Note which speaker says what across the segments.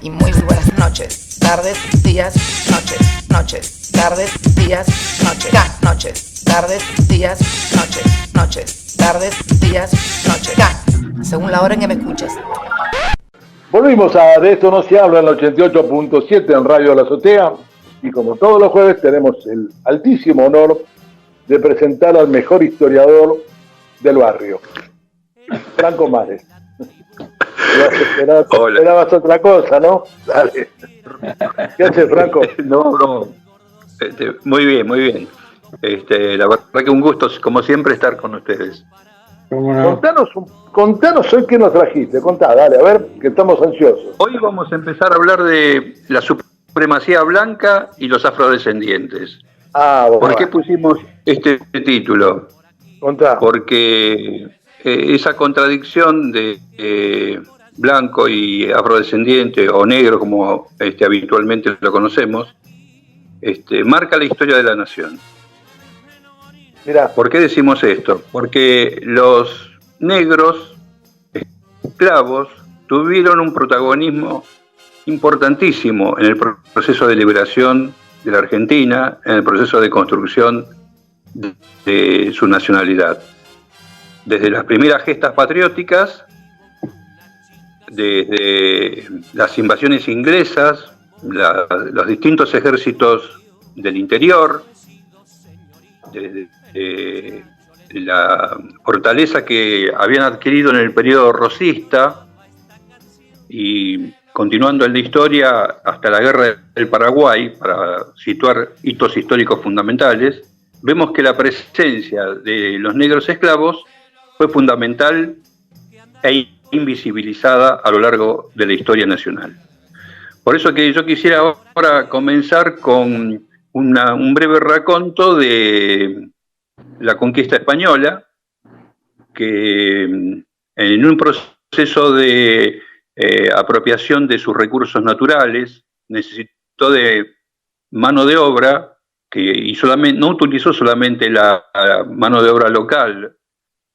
Speaker 1: y muy buenas noches, tardes, días, noches, noches, tardes, días, noches, noches, tardes, días, noches, noches, tardes, días, noches, según la hora en que me escuches.
Speaker 2: Volvimos a De Esto No Se Habla en el 88.7 en Radio La Azotea, y como todos los jueves tenemos el altísimo honor de presentar al mejor historiador del barrio, Franco Mares. Esperabas otra cosa, ¿no? Dale. ¿Qué haces, Franco?
Speaker 3: No. Muy bien, muy bien. La verdad que un gusto, como siempre, estar con ustedes.
Speaker 2: Contanos hoy qué nos trajiste. Contá, dale, a ver, que estamos ansiosos.
Speaker 3: Hoy vamos a empezar a hablar de la supremacía blanca y los afrodescendientes.
Speaker 2: Bueno.
Speaker 3: ¿Por qué pusimos este título?
Speaker 2: Contá.
Speaker 3: Porque esa contradicción de blanco y afrodescendiente, o negro como habitualmente lo conocemos, marca la historia de la nación.
Speaker 2: Mirá.
Speaker 3: ¿Por qué decimos esto? Porque los negros esclavos tuvieron un protagonismo importantísimo en el proceso de liberación de la Argentina, en el proceso de construcción de su nacionalidad. Desde las primeras gestas patrióticas, desde las invasiones inglesas, los distintos ejércitos del interior, desde la fortaleza que habían adquirido en el periodo rosista y continuando en la historia hasta la guerra del Paraguay, para situar hitos históricos fundamentales, vemos que la presencia de los negros esclavos fue fundamental e invisibilizada a lo largo de la historia nacional. Por eso que yo quisiera ahora comenzar con un breve raconto de la conquista española, que en un proceso de apropiación de sus recursos naturales necesitó de mano de obra y no utilizó solamente la mano de obra local,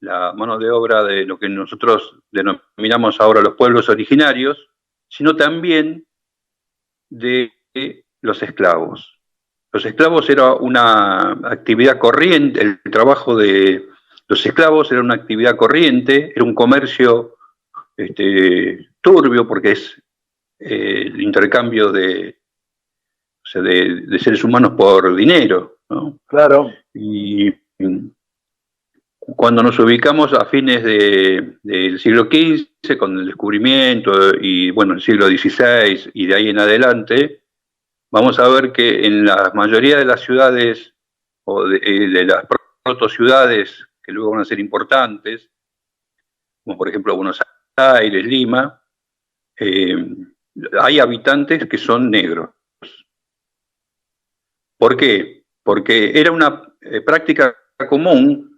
Speaker 3: la mano de obra de lo que nosotros denominamos ahora los pueblos originarios, sino también de los esclavos. Los esclavos era una actividad corriente, el trabajo de los esclavos era una actividad corriente, era un comercio turbio, porque es el intercambio de seres humanos por dinero, ¿no?
Speaker 2: Claro.
Speaker 3: Y cuando nos ubicamos a fines del siglo XV, con el descubrimiento, y bueno, el siglo XVI y de ahí en adelante, vamos a ver que en la mayoría de las ciudades, o de las protociudades que luego van a ser importantes, como por ejemplo Buenos Aires, Lima, hay habitantes que son negros. ¿Por qué? Porque era una práctica común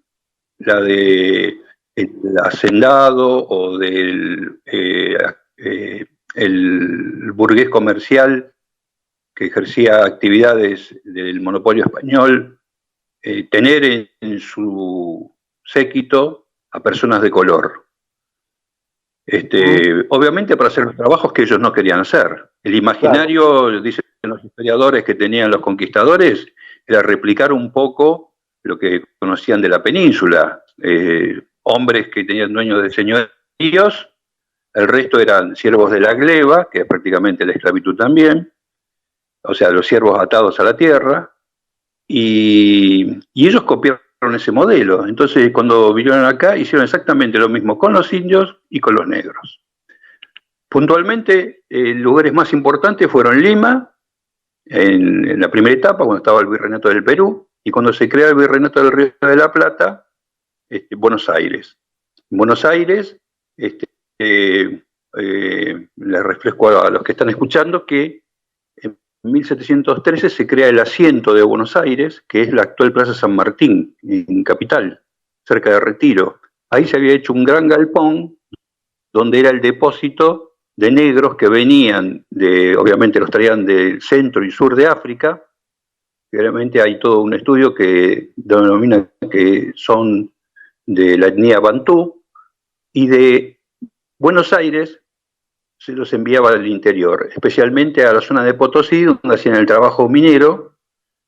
Speaker 3: la de el hacendado o del el burgués comercial que ejercía actividades del monopolio español, tener en su séquito a personas de color. Obviamente para hacer los trabajos que ellos no querían hacer. El imaginario, claro, dicen los historiadores, que tenían los conquistadores, era replicar un poco lo que conocían de la península. Hombres que tenían dueños de señoríos, el resto eran siervos de la gleba, que es prácticamente la esclavitud también, o sea, los siervos atados a la tierra, y ellos copiaron ese modelo. Entonces, cuando vinieron acá, hicieron exactamente lo mismo con los indios y con los negros. Puntualmente, lugares más importantes fueron Lima, en la primera etapa, cuando estaba el Virreinato del Perú, y cuando se crea el Virreinato del Río de la Plata, Buenos Aires. En Buenos Aires, les refresco a los que están escuchando que en 1713 se crea el asiento de Buenos Aires, que es la actual Plaza San Martín, en Capital, cerca de Retiro. Ahí se había hecho un gran galpón, donde era el depósito de negros que venían, obviamente los traían del centro y sur de África. Realmente hay todo un estudio que denomina que son de la etnia bantú, y de Buenos Aires se los enviaba al interior, especialmente a la zona de Potosí, donde hacían el trabajo minero,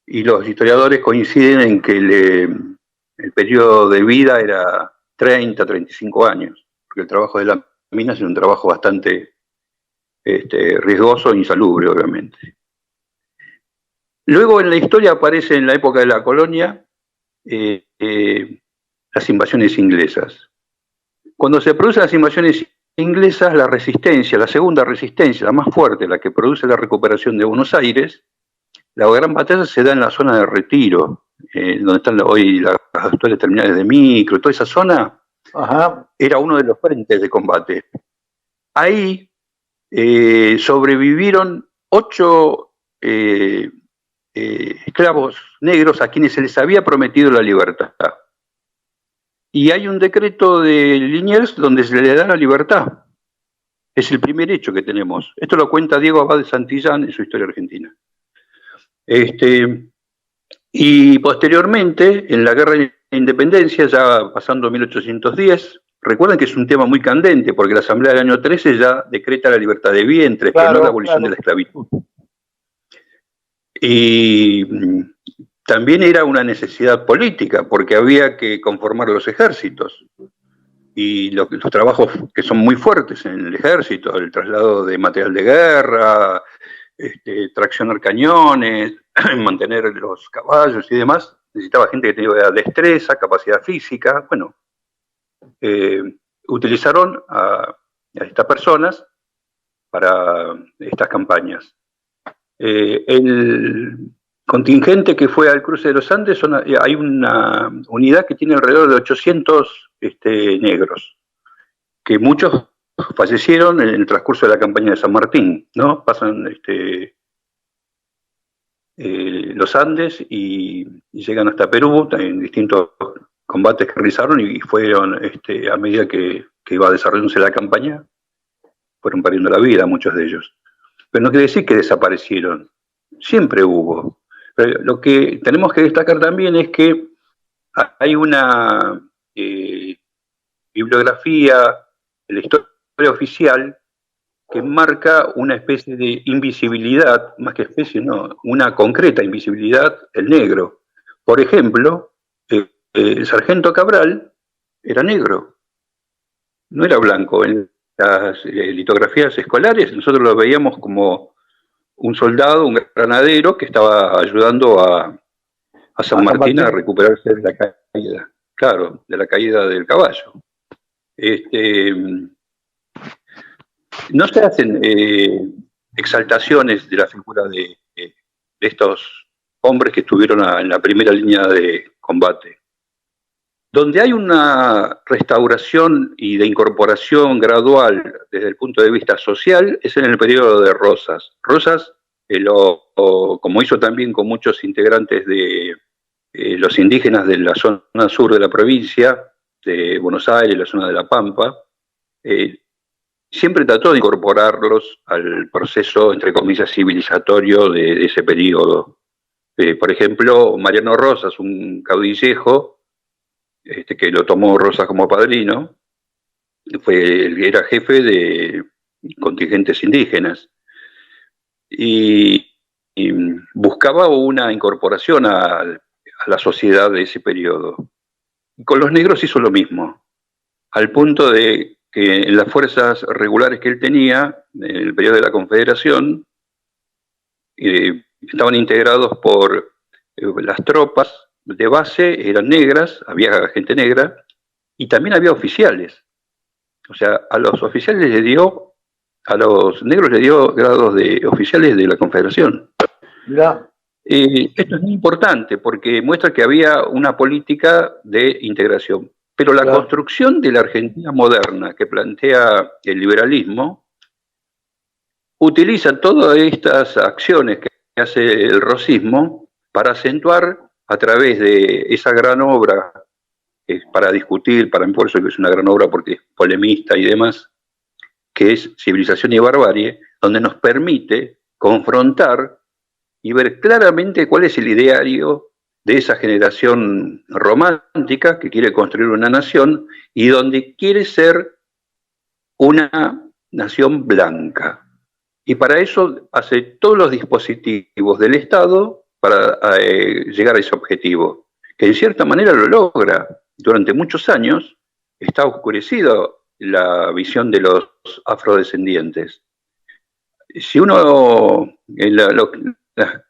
Speaker 3: y los historiadores coinciden en que el periodo de vida era 30, 35 años, porque el trabajo de la mina es un trabajo bastante riesgoso e insalubre, obviamente. Luego en la historia aparece en la época de la colonia las invasiones inglesas. Cuando se producen las invasiones inglesas, la resistencia, la segunda resistencia, la más fuerte, la que produce la recuperación de Buenos Aires, la gran batalla se da en la zona de Retiro, donde están hoy las actuales terminales de micro, toda esa zona. Ajá. Era uno de los frentes de combate. Ahí sobrevivieron 8 esclavos negros a quienes se les había prometido la libertad. Y hay un decreto de Liniers donde se le da la libertad. Es el primer hecho que tenemos. Esto lo cuenta Diego Abad de Santillán en su Historia Argentina. Y posteriormente, en la Guerra de Independencia, ya pasando 1810, recuerden que es un tema muy candente, porque la Asamblea del año 13 ya decreta la libertad de vientres, claro, pero no la abolición de la esclavitud. Y también era una necesidad política, porque había que conformar los ejércitos. Y los trabajos que son muy fuertes en el ejército, el traslado de material de guerra, traccionar cañones, mantener los caballos y demás, necesitaba gente que tenía destreza, capacidad física. Bueno, utilizaron a estas personas para estas campañas. El contingente que fue al cruce de los Andes, hay una unidad que tiene alrededor de 800 negros, que muchos fallecieron en el transcurso de la campaña de San Martín, ¿no? Pasan los Andes y llegan hasta Perú en distintos combates que realizaron y fueron, a medida que iba desarrollándose la campaña, fueron perdiendo la vida muchos de ellos. Pero no quiere decir que desaparecieron, siempre hubo. Pero lo que tenemos que destacar también es que hay una bibliografía de la historia oficial que marca una especie de invisibilidad, más que especie, no, una concreta invisibilidad, el negro. Por ejemplo, el sargento Cabral era negro, no era blanco. En las litografías escolares nosotros lo veíamos como un soldado, un granadero que estaba ayudando a San Martín a recuperarse de la caída, claro, de la caída del caballo. No se hacen exaltaciones de la figura de estos hombres que estuvieron en la primera línea de combate. Donde hay una restauración y de incorporación gradual desde el punto de vista social es en el periodo de Rosas. Rosas, como hizo también con muchos integrantes de los indígenas de la zona sur de la provincia, de Buenos Aires, la zona de La Pampa, siempre trató de incorporarlos al proceso, entre comillas, civilizatorio de ese periodo. Por ejemplo, Mariano Rosas, un caudillejo, que lo tomó Rosas como padrino, era jefe de contingentes indígenas y buscaba una incorporación a la sociedad de ese periodo. Y con los negros hizo lo mismo, al punto de que en las fuerzas regulares que él tenía, en el periodo de la Confederación, estaban integrados por las tropas de base, eran negras, había gente negra, y también había oficiales. O sea, a los oficiales a los negros le dio grados de oficiales de la Confederación. Mirá. Esto es muy importante porque muestra que había una política de integración. Pero la construcción de la Argentina moderna que plantea el liberalismo utiliza todas estas acciones que hace el rosismo para acentuar a través de esa gran obra, para discutir, para mí por eso que es una gran obra porque es polemista y demás, que es Civilización y Barbarie, donde nos permite confrontar y ver claramente cuál es el ideario de esa generación romántica que quiere construir una nación y donde quiere ser una nación blanca. Y para eso hace todos los dispositivos del Estado para llegar a ese objetivo, que en cierta manera lo logra. Durante muchos años está oscurecido la visión de los afrodescendientes. Si uno, las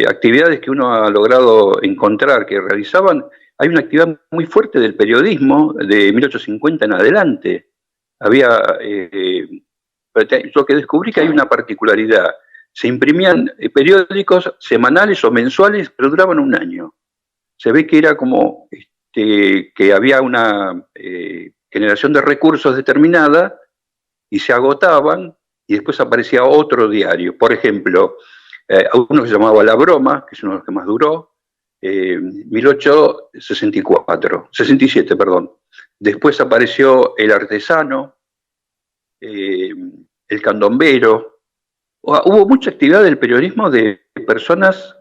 Speaker 3: actividades que uno ha logrado encontrar que realizaban, hay una actividad muy fuerte del periodismo de 1850 en adelante. Había, lo que descubrí que hay una particularidad. Se imprimían periódicos semanales o mensuales, pero duraban un año. Se ve que era como que había una generación de recursos determinada y se agotaban y después aparecía otro diario. Por ejemplo, uno que se llamaba La Broma, que es uno de los que más duró, 67, perdón. Después apareció El Artesano, El Candombero. Hubo mucha actividad del periodismo de personas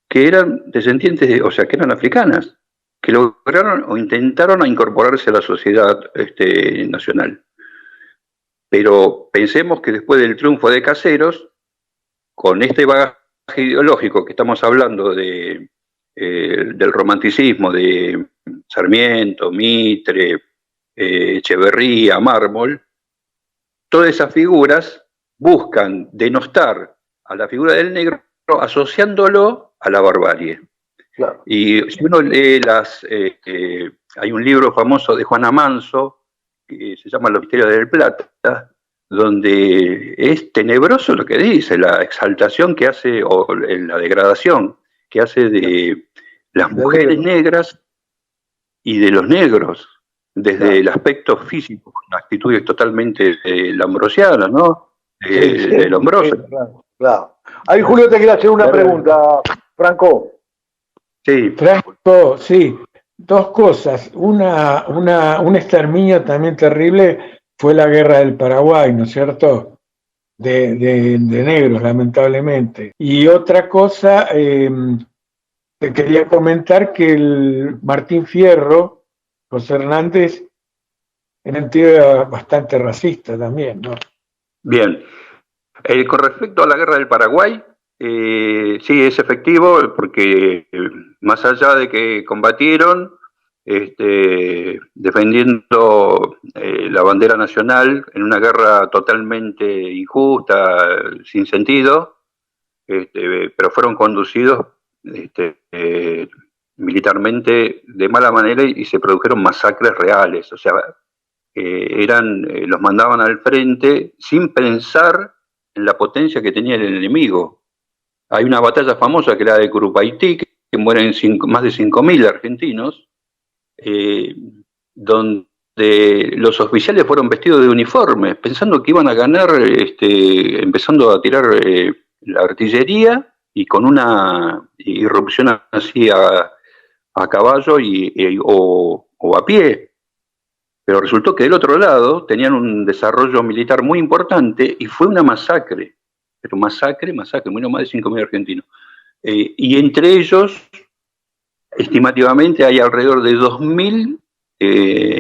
Speaker 3: que eran descendientes, o sea, que eran africanas, que lograron o intentaron incorporarse a la sociedad nacional. Pero pensemos que después del triunfo de Caseros, con este bagaje ideológico que estamos hablando del romanticismo de Sarmiento, Mitre, Echeverría, Mármol, todas esas figuras buscan denostar a la figura del negro asociándolo a la barbarie. Claro. Y si uno lee hay un libro famoso de Juana Manso que se llama Los Misterios del Plata, donde es tenebroso lo que dice, la exaltación que hace, o la degradación que hace de las mujeres negras y de los negros, desde el aspecto físico, con actitudes totalmente lambrosianas, ¿no? De Lombroso.
Speaker 2: Claro. Ahí Julio te quiere hacer una pregunta, Franco.
Speaker 4: Sí. Franco, sí. Dos cosas. Un exterminio también terrible fue la guerra del Paraguay, ¿no es cierto? De negros, lamentablemente. Y otra cosa, te quería comentar que el Martín Fierro, José Hernández, en un tío era bastante racista también, ¿no?
Speaker 3: Bien. Con respecto a la guerra del Paraguay, sí, es efectivo, porque más allá de que combatieron defendiendo la bandera nacional en una guerra totalmente injusta, sin sentido, pero fueron conducidos militarmente de mala manera y se produjeron masacres reales. O sea, los mandaban al frente sin pensar en la potencia que tenía el enemigo. Hay una batalla famosa que era de Curupaití, que mueren más de 5.000 argentinos, donde los oficiales fueron vestidos de uniforme, pensando que iban a ganar, empezando a tirar la artillería y con una irrupción así a caballo o a pie. Pero resultó que del otro lado tenían un desarrollo militar muy importante y fue una masacre. Pero masacre, murieron más de 5.000 argentinos. Y entre ellos, estimativamente, hay alrededor de 2.000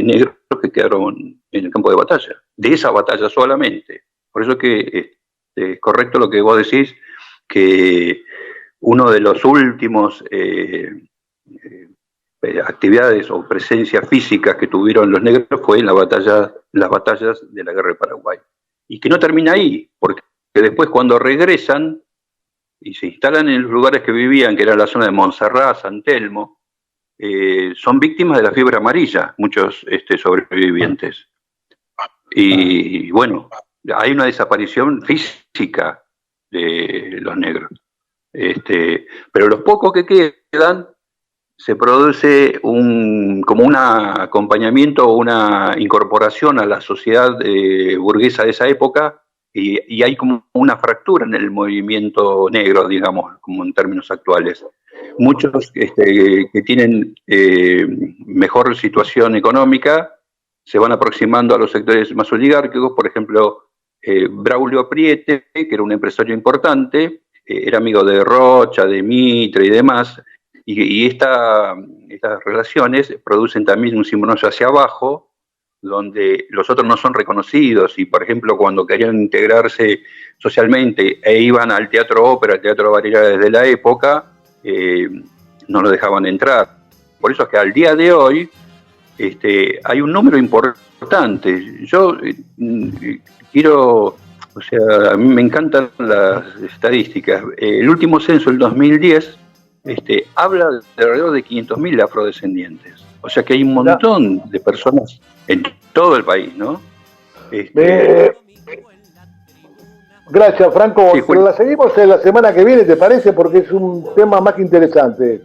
Speaker 3: negros que quedaron en el campo de batalla. De esa batalla solamente. Por eso que es correcto lo que vos decís, que uno de los últimos actividades o presencias físicas que tuvieron los negros fue en las batallas de la guerra de Paraguay. Y que no termina ahí, porque después cuando regresan y se instalan en los lugares que vivían, que era la zona de Montserrat, San Telmo, son víctimas de la fiebre amarilla, muchos sobrevivientes. Y bueno, hay una desaparición física de los negros. Pero los pocos que quedan, se produce como un acompañamiento o una incorporación a la sociedad burguesa de esa época, y hay como una fractura en el movimiento negro, digamos, como en términos actuales. Muchos que tienen mejor situación económica se van aproximando a los sectores más oligárquicos. Por ejemplo, Braulio Priete, que era un empresario importante, era amigo de Rocha, de Mitre y demás, y estas relaciones producen también un simbionte hacia abajo, donde los otros no son reconocidos y, por ejemplo, cuando querían integrarse socialmente e iban al teatro ópera, al teatro variedades de la época, no los dejaban entrar. Por eso es que al día de hoy hay un número importante. Yo quiero, o sea, a mí me encantan las estadísticas. El último censo, el 2010, habla de alrededor de 500.000 afrodescendientes. O sea que hay un montón de personas en todo el país, ¿no?
Speaker 2: Gracias, Franco.
Speaker 3: Sí,
Speaker 2: pero la seguimos en la semana que viene, ¿te parece? Porque es un tema más que interesante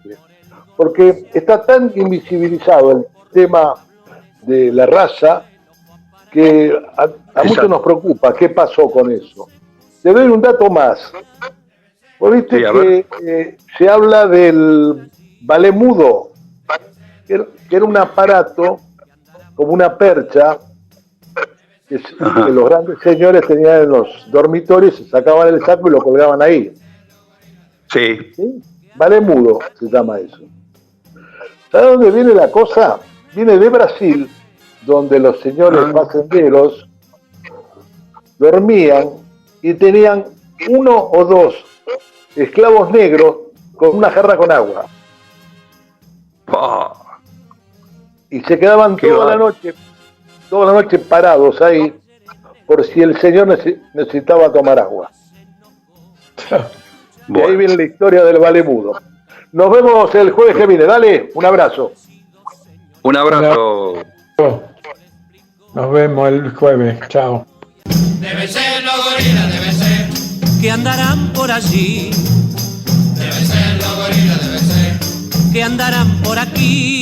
Speaker 2: porque está tan invisibilizado el tema de la raza que a muchos nos preocupa. ¿Qué pasó con eso? Te doy un dato más. ¿Vos viste que se habla del ballet mudo? Que era un aparato como una percha que los grandes señores tenían en los dormitorios, se sacaban el saco y lo colgaban ahí.
Speaker 3: Sí.
Speaker 2: ¿Sí? Ballet mudo se llama eso. ¿Sabes dónde viene la cosa? Viene de Brasil, donde los señores facenderos dormían y tenían 1 o 2 esclavos negros con una jarra con agua.
Speaker 3: Oh.
Speaker 2: Y se quedaban toda la noche parados ahí por si el señor necesitaba tomar agua. Y ahí viene la historia del ballet mudo. Nos vemos el jueves que viene. Dale, un abrazo.
Speaker 3: Un abrazo.
Speaker 4: Nos vemos el jueves. Chao.
Speaker 5: Debe ser los gorilas, debe ser que andarán por allí. Debe ser los gorilas, debe ser que andarán por aquí.